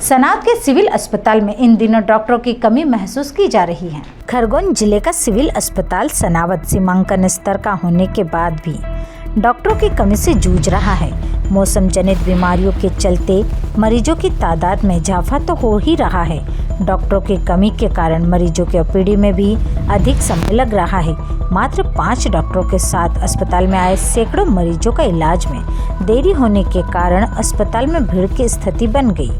सनात के सिविल अस्पताल में इन दिनों डॉक्टरों की कमी महसूस की जा रही है। खरगोन जिले का सिविल अस्पताल सनावत सीमांकन स्तर का होने के बाद भी डॉक्टरों की कमी से जूझ रहा है। मौसम जनित बीमारियों के चलते मरीजों की तादाद में इजाफा तो हो ही रहा है। डॉक्टरों की कमी के कारण मरीजों के ओपीडी में भी अधिक समय लग रहा है। मात्र 5 डॉक्टरों के साथ अस्पताल में आए सैकड़ों मरीजों का इलाज में देरी होने के कारण अस्पताल में भीड़ की स्थिति बन गई।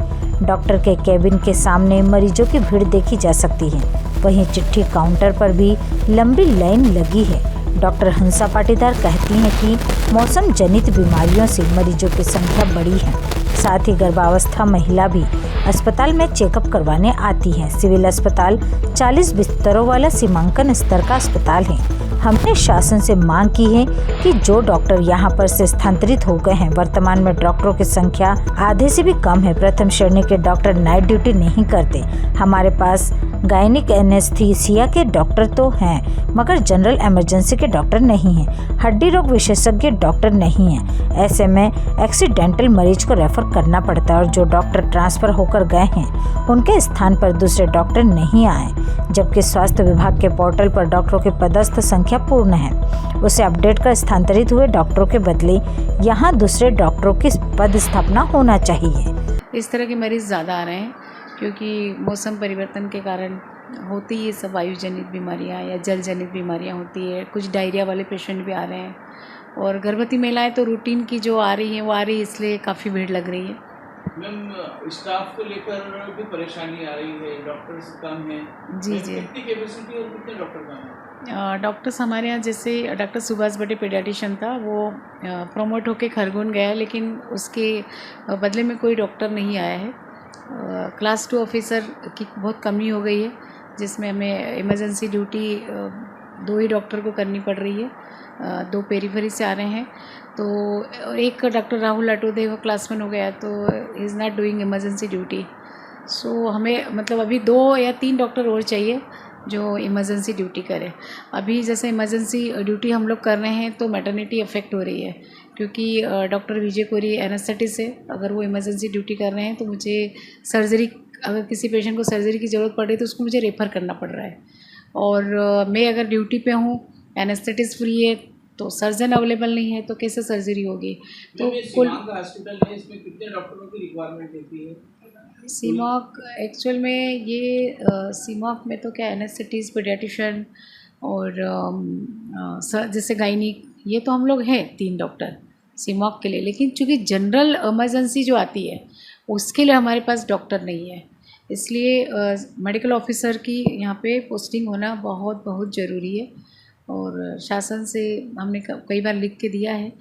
डॉक्टर के केबिन के सामने मरीजों की भीड़ देखी जा सकती है। वहीं चिट्ठी काउंटर पर भी लंबी लाइन लगी है। डॉक्टर हंसा पाटीदार कहती हैं कि मौसम जनित बीमारियों से मरीजों की संख्या बढ़ी है। साथ ही गर्भावस्था महिला भी अस्पताल में चेकअप करवाने आती है। सिविल अस्पताल 40 बिस्तरों वाला सीमांकन स्तर का अस्पताल है। हमने शासन से मांग की है कि जो डॉक्टर यहां पर से स्थानांतरित हो गए हैं, वर्तमान में डॉक्टरों की संख्या आधे से भी कम है। प्रथम श्रेणी के डॉक्टर नाइट ड्यूटी नहीं करते। हमारे पास गायनिक एनेस्थीसिया के डॉक्टर तो हैं, मगर जनरल इमरजेंसी के डॉक्टर नहीं हैं। हड्डी रोग विशेषज्ञ डॉक्टर नहीं हैं। ऐसे में एक्सीडेंटल मरीज को रेफर करना पड़ता है और जो डॉक्टर ट्रांसफर होकर गए हैं उनके स्थान पर दूसरे डॉक्टर नहीं आए, जबकि स्वास्थ्य विभाग के पोर्टल पर डॉक्टरों की पदस्थ संख्या पूर्ण है। उसे अपडेट कर स्थानांतरित हुए डॉक्टरों के बदले यहाँ दूसरे डॉक्टरों की पद स्थापना होना चाहिए। इस तरह के मरीज़ ज़्यादा आ रहे हैं क्योंकि मौसम परिवर्तन के कारण होती है सब वायु जनित बीमारियाँ या जल जनित बीमारियाँ होती है। कुछ डायरिया वाले पेशेंट भी आ रहे हैं और गर्भवती महिलाएं तो रूटीन की जो आ रही हैं वो आ रही है, इसलिए काफ़ी भीड़ लग रही है। मैम, स्टाफ को लेकर भी परेशानी आ रही है, डॉक्टर्स कम हैं। जी। कितनी कैपेसिटी और कितने डॉक्टर कम हैं? डॉक्टर्स हमारे यहाँ जैसे डॉक्टर सुभाष बटे पीडियाट्रिशियन था, वो प्रमोट होके खरगोन गया, लेकिन उसके बदले में कोई डॉक्टर नहीं आया है। क्लास 2 ऑफिसर की बहुत कमी हो गई है, जिसमें हमें इमरजेंसी ड्यूटी 2 ही डॉक्टर को करनी पड़ रही है। 2 पेरीफेरी से आ रहे हैं, तो एक डॉक्टर राहुल अटोदे वो क्लास 1 हो गया, तो he is not doing emergency duty. So हमें मतलब अभी 2 या 3 डॉक्टर और चाहिए जो इमरजेंसी ड्यूटी करे। अभी जैसे इमरजेंसी ड्यूटी हम लोग कर रहे हैं तो मैटरनिटी अफेक्ट हो रही है, क्योंकि डॉक्टर विजय कोरी एनेस्थेटिस्ट है। अगर वो इमरजेंसी ड्यूटी कर रहे हैं तो मुझे सर्जरी, अगर किसी पेशेंट को सर्जरी की ज़रूरत पड़ रही है तो उसको मुझे रेफ़र करना पड़ रहा है। और मैं अगर ड्यूटी पे हूँ, एनेस्थेटिस्ट फ्री है, तो सर्जन अवेलेबल नहीं है, तो कैसे सर्जरी होगी। तो कुल हॉस्पिटल है, इसमें कितने डॉक्टरों की रिक्वायरमेंट होती है? सीमॉक एक्चुअल में ये सीमॉक में तो क्या एनेस्थेटिस्ट, पीडियाट्रिशियन और जैसे गायनिक, ये तो हम लोग हैं 3 डॉक्टर सीमॉक के लिए। लेकिन चूँकि जनरल इमरजेंसी जो आती है उसके लिए हमारे पास डॉक्टर नहीं है, इसलिए मेडिकल ऑफिसर की यहाँ पे पोस्टिंग होना बहुत बहुत ज़रूरी है। और शासन से हमने कई बार लिख के दिया है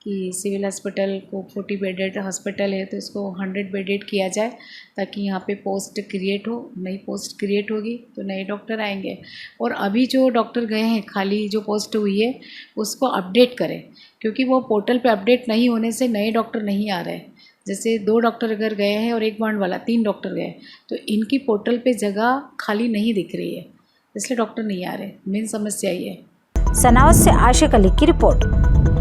कि सिविल हॉस्पिटल को 40 बेडेड हॉस्पिटल है तो इसको 100 बेडेड किया जाए, ताकि यहाँ पे पोस्ट क्रिएट हो। नई पोस्ट क्रिएट होगी तो नए डॉक्टर आएंगे। और अभी जो डॉक्टर गए हैं, खाली जो पोस्ट हुई है उसको अपडेट करें, क्योंकि वो पोर्टल पे अपडेट नहीं होने से नए डॉक्टर नहीं आ रहे हैं। जैसे 2 डॉक्टर अगर गए हैं और 1 वार्ड वाला 3 डॉक्टर गए, तो इनकी पोर्टल पे जगह खाली नहीं दिख रही है, इसलिए डॉक्टर नहीं आ रहे। मेन समस्या ये है। सनावत से आशिक अली की रिपोर्ट।